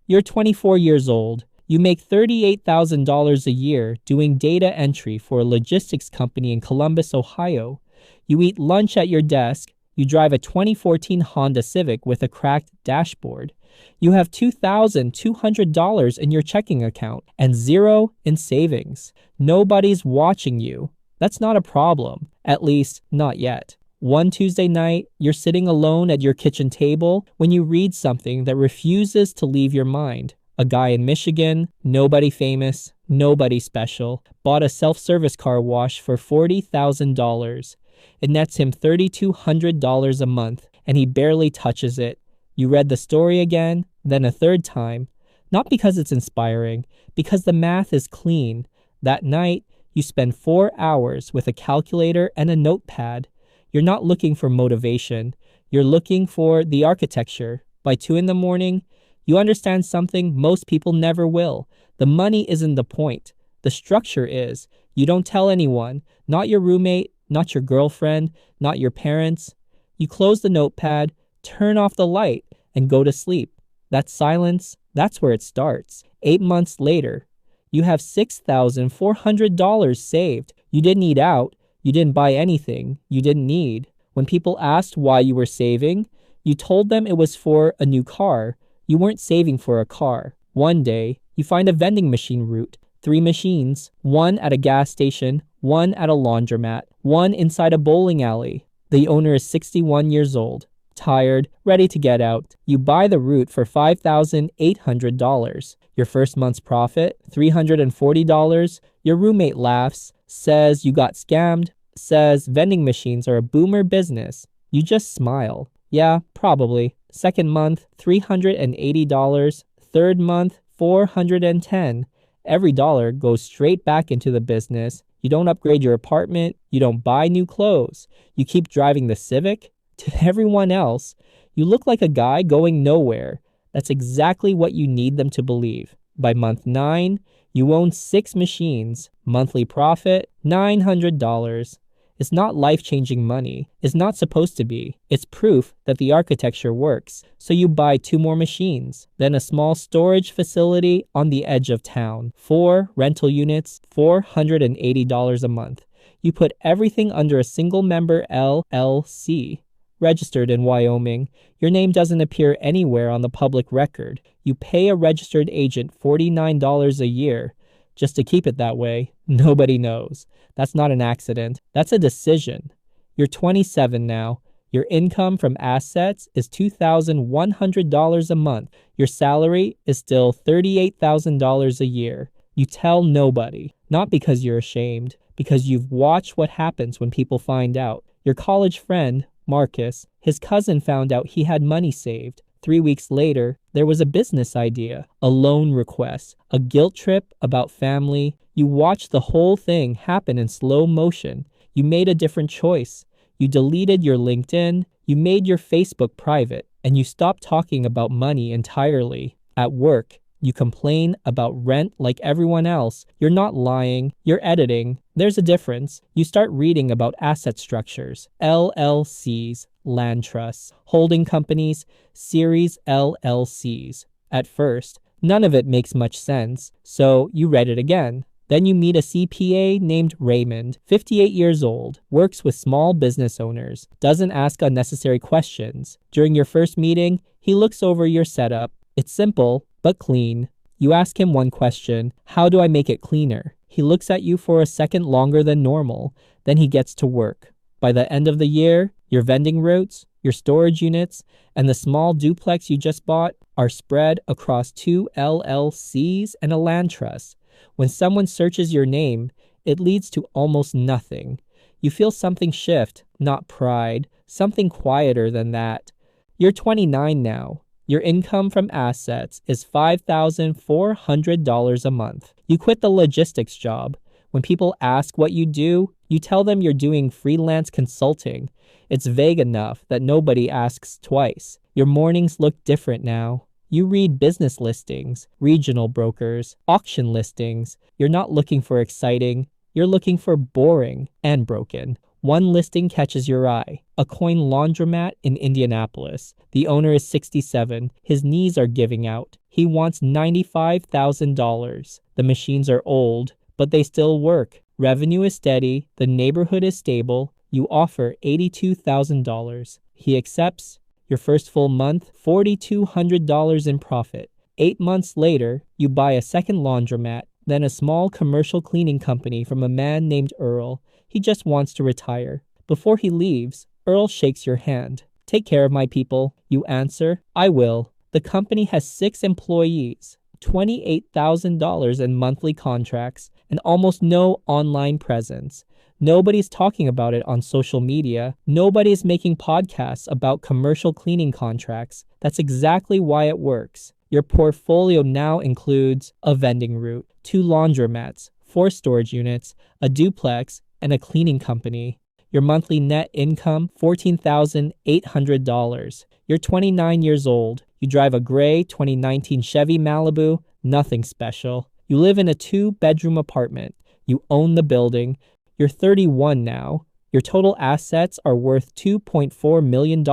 You're 24 years old. You make $38,000 a year doing data entry for a logistics company in Columbus, Ohio. You eat lunch at your desk. You drive a 2014 Honda Civic with a cracked dashboard. You have $2,200 in your checking account and zero in savings. Nobody's watching you. That's not a problem, at least not yet. One Tuesday night, you're sitting alone at your kitchen table when you read something that refuses to leave your mind. A guy in Michigan, nobody famous, nobody special, bought a self-service car wash for $40,000. It nets him $3,200 a month, and he barely touches it. You read the story again, then a third time. Not because it's inspiring, because the math is clean. That night, you spend 4 hours with a calculator and a notepad. You're not looking for motivation. You're looking for the architecture. By 2 a.m, you understand something most people never will. The money isn't the point. The structure is. You don't tell anyone, not your roommate, not your girlfriend, not your parents. You close the notepad, turn off the light, and go to sleep. That silence, that's where it starts. 8 months later, you have $6,400 saved. You didn't eat out. You didn't buy anything you didn't need. When people asked why you were saving, you told them it was for a new car. You weren't saving for a car. One day, you find a vending machine route. 3 machines, one at a gas station, one at a laundromat, one inside a bowling alley. The owner is 61 years old, tired, ready to get out. You buy the route for $5,800. Your first month's profit, $340. Your roommate laughs, says you got scammed, says vending machines are a boomer business. You just smile. Yeah, probably. Second month, $380. Third month, $410. Every dollar goes straight back into the business. You don't upgrade your apartment. You don't buy new clothes. You keep driving the Civic. To everyone else, you look like a guy going nowhere. That's exactly what you need them to believe. By month 9, you own 6 machines. Monthly profit, $900. It's not life-changing money. It's not supposed to be. It's proof that the architecture works. So you buy 2 more machines, then a small storage facility on the edge of town. 4 rental units, $480 a month. You put everything under a single-member LLC. Registered in Wyoming, your name doesn't appear anywhere on the public record. You pay a registered agent $49 a year. Just to keep it that way, nobody knows. That's not an accident. That's a decision. You're 27 now. Your income from assets is $2,100 a month. Your salary is still $38,000 a year. You tell nobody, not because you're ashamed, because you've watched what happens when people find out. Your college friend, Marcus, his cousin found out he had money saved. 3 weeks later, there was a business idea, a loan request, a guilt trip about family. You watched the whole thing happen in slow motion. You made a different choice. You deleted your LinkedIn. You made your Facebook private, and you stopped talking about money entirely. At work, you complain about rent like everyone else. You're not lying. You're editing. There's a difference. You start reading about asset structures, LLCs, land trusts, holding companies, series LLCs. At first, none of it makes much sense, so you read it again. Then you meet a CPA named Raymond, 58 years old, works with small business owners, doesn't ask unnecessary questions. During your first meeting, he looks over your setup. It's simple, but clean. You ask him one question, how do I make it cleaner? He looks at you for a second longer than normal, then he gets to work. By the end of the year, your vending routes, your storage units, and the small duplex you just bought are spread across 2 LLCs and a land trust. When someone searches your name, it leads to almost nothing. You feel something shift, not pride, something quieter than that. You're 29 now. Your income from assets is $5,400 a month. You quit the logistics job. When people ask what you do, you tell them you're doing freelance consulting. It's vague enough that nobody asks twice. Your mornings look different now. You read business listings, regional brokers, auction listings. You're not looking for exciting. You're looking for boring and broken. One listing catches your eye: a coin laundromat in Indianapolis. The owner is 67. His knees are giving out. He wants $95,000. The machines are old, but they still work. Revenue is steady. The neighborhood is stable. You offer $82,000. He accepts. Your first full month, $4,200 in profit. 8 months later, you buy a second laundromat, then a small commercial cleaning company from a man named Earl. He just wants to retire. Before he leaves, Earl shakes your hand. "Take care of my people." You answer, "I will." The company has 6 employees, $28,000 in monthly contracts, and almost no online presence. Nobody's talking about it on social media. Nobody's making podcasts about commercial cleaning contracts. That's exactly why it works. Your portfolio now includes a vending route, 2 laundromats, 4 storage units, a duplex, and a cleaning company. Your monthly net income, $14,800. You're 29 years old. You drive a gray 2019 Chevy Malibu, nothing special. You live in a 2-bedroom apartment. You own the building. You're 31 now. Your total assets are worth $2.4 million.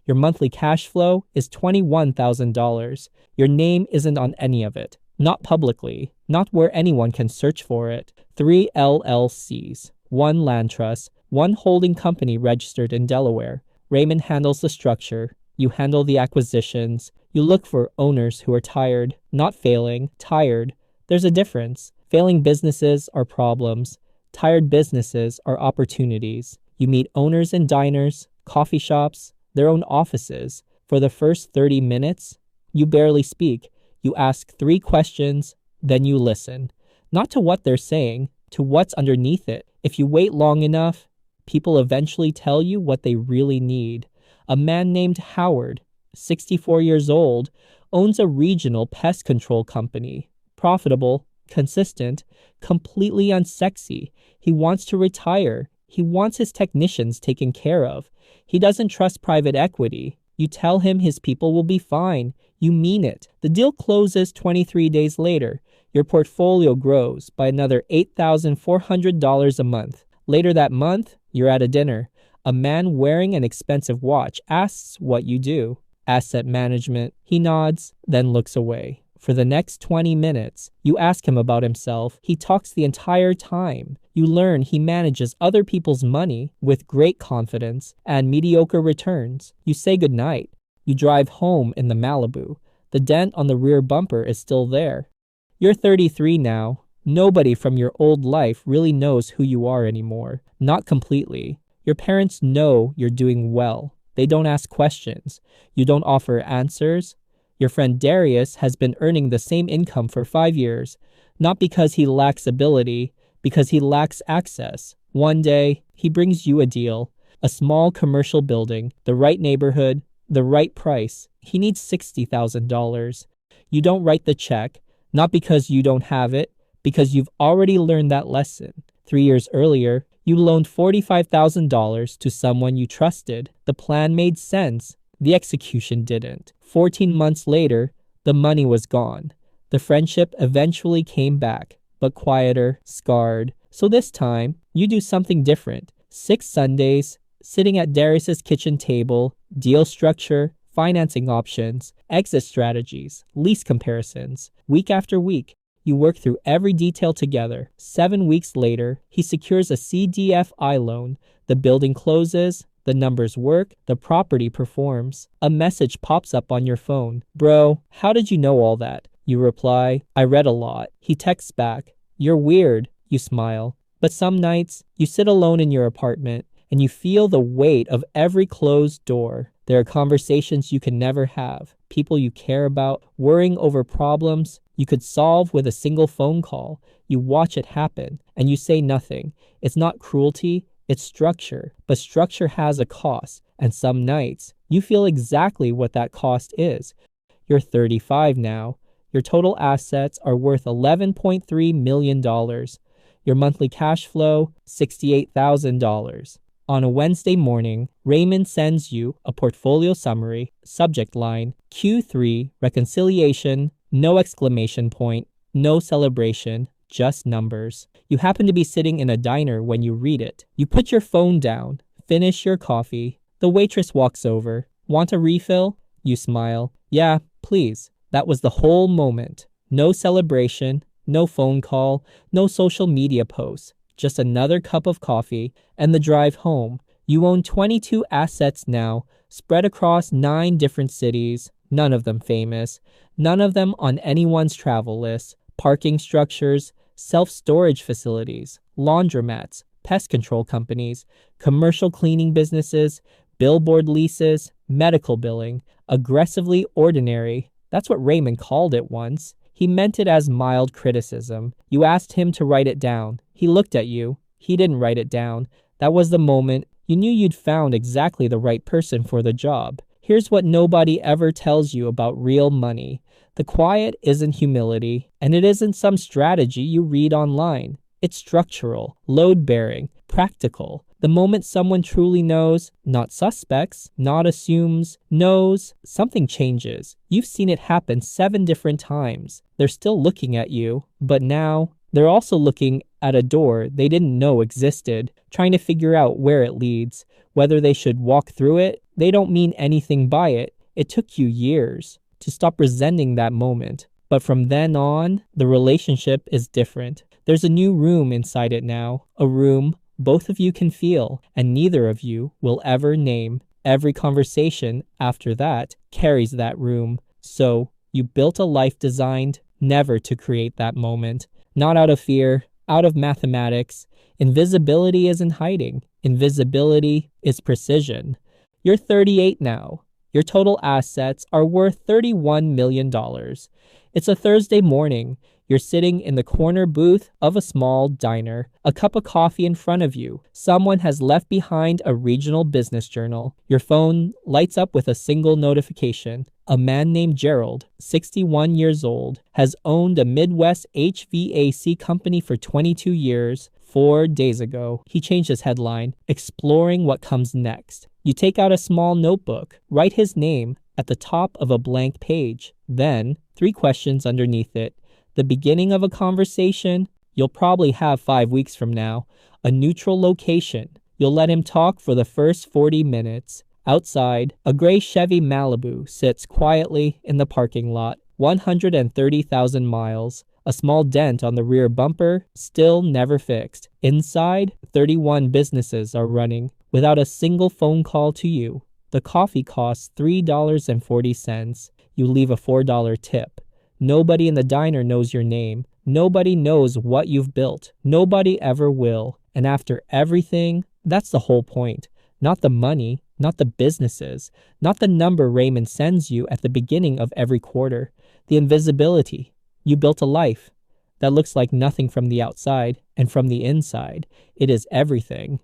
Your monthly cash flow is $21,000. Your name isn't on any of it. Not publicly. Not where anyone can search for it. 3 LLCs. 1 land trust. 1 holding company registered in Delaware. Raymond handles the structure. You handle the acquisitions. You look for owners who are tired. Not failing. Tired. There's a difference. Failing businesses are problems. Tired businesses are opportunities. You meet owners in diners, coffee shops, their own offices. For the first 30 minutes, you barely speak. You ask 3 questions, then you listen. Not to what they're saying, to what's underneath it. If you wait long enough, people eventually tell you what they really need. A man named Howard, 64 years old, owns a regional pest control company. Profitable, consistent, completely unsexy. He wants to retire. He wants his technicians taken care of. He doesn't trust private equity. You tell him his people will be fine. You mean it. The deal closes 23 days later. Your portfolio grows by another $8,400 a month. Later that month, you're at a dinner. A man wearing an expensive watch asks what you do. Asset management. He nods, then looks away. For the next 20 minutes, you ask him about himself. He talks the entire time. You learn he manages other people's money with great confidence and mediocre returns. You say goodnight. You drive home in the Malibu. The dent on the rear bumper is still there. You're 33 now. Nobody from your old life really knows who you are anymore. Not completely. Your parents know you're doing well. They don't ask questions. You don't offer answers. Your friend Darius has been earning the same income for 5 years, not because he lacks ability, because he lacks access. One day, he brings you a deal, a small commercial building, the right neighborhood, the right price. He needs $60,000. You don't write the check, not because you don't have it, because you've already learned that lesson. 3 years earlier, you loaned $45,000 to someone you trusted. The plan made sense. The execution didn't. 14 months later, the money was gone. The friendship eventually came back, but quieter, scarred. So this time, you do something different. 6 Sundays, sitting at Darius's kitchen table, deal structure, financing options, exit strategies, lease comparisons. Week after week, you work through every detail together. 7 weeks later, he secures a CDFI loan. The building closes. The numbers work, the property performs. A message pops up on your phone. "Bro, how did you know all that?" You reply, "I read a lot." He texts back, "You're weird." You smile. But some nights, you sit alone in your apartment and you feel the weight of every closed door. There are conversations you can never have, people you care about, worrying over problems you could solve with a single phone call. You watch it happen and you say nothing. It's not cruelty. It's structure, but structure has a cost, and some nights, you feel exactly what that cost is. You're 35 now. Your total assets are worth $11.3 million. Your monthly cash flow, $68,000. On a Wednesday morning, Raymond sends you a portfolio summary, subject line, Q3, reconciliation, no exclamation point, no celebration, just numbers. You happen to be sitting in a diner when you read it. You put your phone down, finish your coffee. The waitress walks over. Want a refill? You smile. Yeah, please. That was the whole moment. No celebration, no phone call, no social media posts. Just another cup of coffee and the drive home. You own 22 assets now, spread across 9 different cities, none of them famous, none of them on anyone's travel list. Parking structures, self-storage facilities, laundromats, pest control companies, commercial cleaning businesses, billboard leases, medical billing, aggressively ordinary. That's what Raymond called it once. He meant it as mild criticism. You asked him to write it down. He looked at you. He didn't write it down. That was the moment you knew you'd found exactly the right person for the job. Here's what nobody ever tells you about real money. The quiet isn't humility, and it isn't some strategy you read online. It's structural, load-bearing, practical. The moment someone truly knows, not suspects, not assumes, knows, something changes. You've seen it happen 7 different times. They're still looking at you, but now they're also looking at a door they didn't know existed, trying to figure out where it leads, whether they should walk through it. They don't mean anything by it. It took you years to stop resenting that moment. But from then on, the relationship is different. There's a new room inside it now, a room both of you can feel, and neither of you will ever name. Every conversation after that carries that room. So you built a life designed never to create that moment. Not out of fear, out of mathematics. Invisibility isn't hiding. Invisibility is precision. You're 38 now. Your total assets are worth $31 million. It's a Thursday morning. You're sitting in the corner booth of a small diner, a cup of coffee in front of you. Someone has left behind a regional business journal. Your phone lights up with a single notification. A man named Gerald, 61 years old, has owned a Midwest HVAC company for 22 years. 4 days ago, he changed his headline, exploring what comes next. You take out a small notebook, write his name at the top of a blank page, then 3 questions underneath it. The beginning of a conversation you'll probably have 5 weeks from now. A neutral location. You'll let him talk for the first 40 minutes. Outside, a gray Chevy Malibu sits quietly in the parking lot. 130,000 miles. A small dent on the rear bumper, still never fixed. Inside, 31 businesses are running without a single phone call to you. The coffee costs $3.40. You leave a $4 tip. Nobody in the diner knows your name. Nobody knows what you've built. Nobody ever will. And after everything, that's the whole point. Not the money, not the businesses, not the number Raymond sends you at the beginning of every quarter. The invisibility. You built a life that looks like nothing from the outside, and from the inside, it is everything.